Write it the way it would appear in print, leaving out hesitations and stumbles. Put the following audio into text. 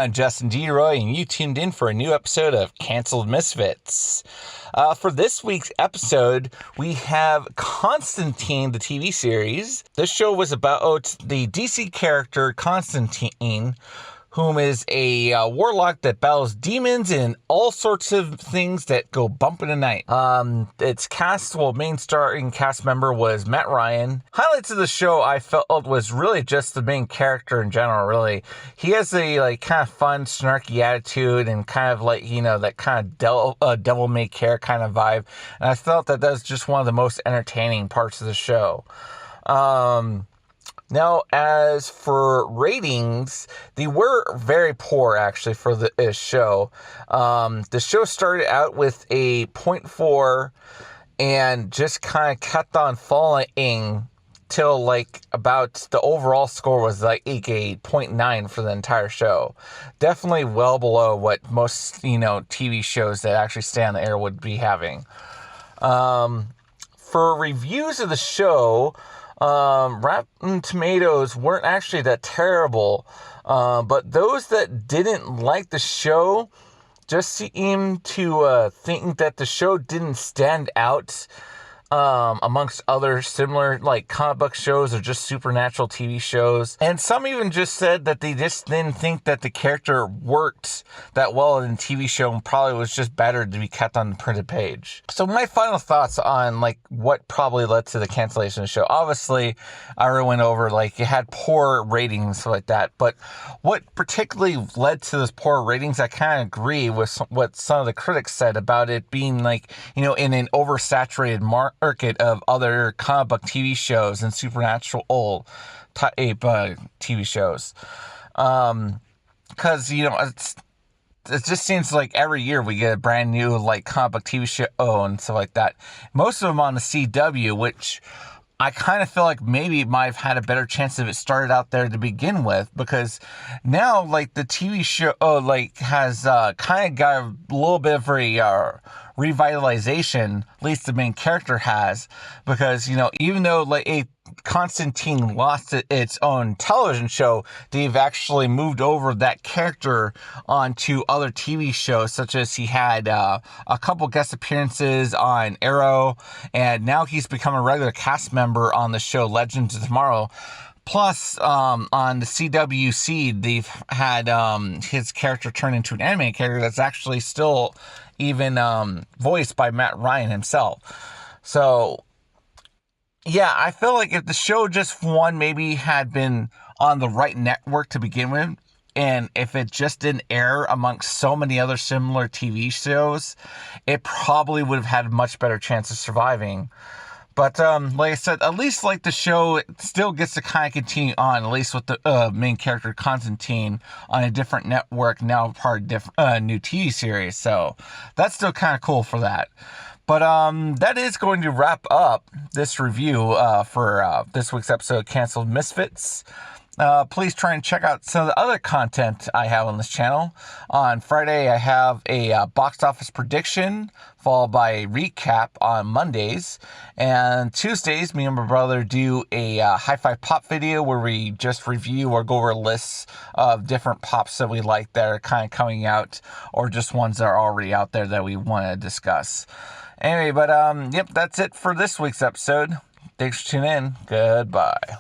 I'm Justin DeRoy, and you tuned in for a new episode of Canceled Misfits. For this week's episode, we have Constantine, the TV series. This show was about the DC character Constantine, whom is a warlock that battles demons and all sorts of things that go bump in the night. Its cast, main starring cast member was Matt Ryan. Highlights of the show I felt was really just the main character in general, really. He has a kind of fun, snarky attitude and kind of that kind of devil-may-care kind of vibe. And I felt that was just one of the most entertaining parts of the show. Now, as for ratings, they were very poor, actually, for the show. The show started out with a 0.4 and just kind of kept on falling till, about the overall score was, a 0.9 for the entire show. Definitely well below what most, TV shows that actually stay on the air would be having. For reviews of the show, Rotten Tomatoes weren't actually that terrible, but those that didn't like the show just seemed to think that the show didn't stand out amongst other similar comic book shows or just supernatural TV shows. And some even just said that they just didn't think that the character worked that well in the TV show and probably was just better to be kept on the printed page. So my final thoughts on what probably led to the cancellation of the show. Obviously, I already went over it had poor ratings like that, but what particularly led to those poor ratings, I kind of agree with what some of the critics said about it being in an oversaturated market of other comic book TV shows and supernatural type TV shows. Because, it just seems like every year we get a brand new comic book TV show and stuff like that. Most of them on the CW, which I kind of feel like maybe it might have had a better chance if it started out there to begin with, because now the TV show has kind of got a little bit of a revitalization, at least the main character has, because even though Constantine lost its own television show, they've actually moved over that character onto other TV shows, such as he had a couple guest appearances on Arrow, and now he's become a regular cast member on the show Legends of Tomorrow. Plus, on the CWC, they've had his character turn into an anime character that's actually still even voiced by Matt Ryan himself. So, yeah, I feel like if the show just maybe had been on the right network to begin with, and if it just didn't air amongst so many other similar TV shows, it probably would have had a much better chance of surviving. But, like I said, at least, the show it still gets to kind of continue on, at least with the main character, Constantine, on a different network, now part of new TV series. So, that's still kind of cool for that. But, that is going to wrap up this review for this week's episode of Canceled Misfits. Please try and check out some of the other content I have on this channel. On Friday, I have a box office prediction, followed by a recap on Mondays. And Tuesdays, me and my brother do a hi-fi pop video where we just review or go over lists of different pops that we like that are kind of coming out, or just ones that are already out there that we want to discuss. Anyway, but yep, that's it for this week's episode. Thanks for tuning in. Goodbye.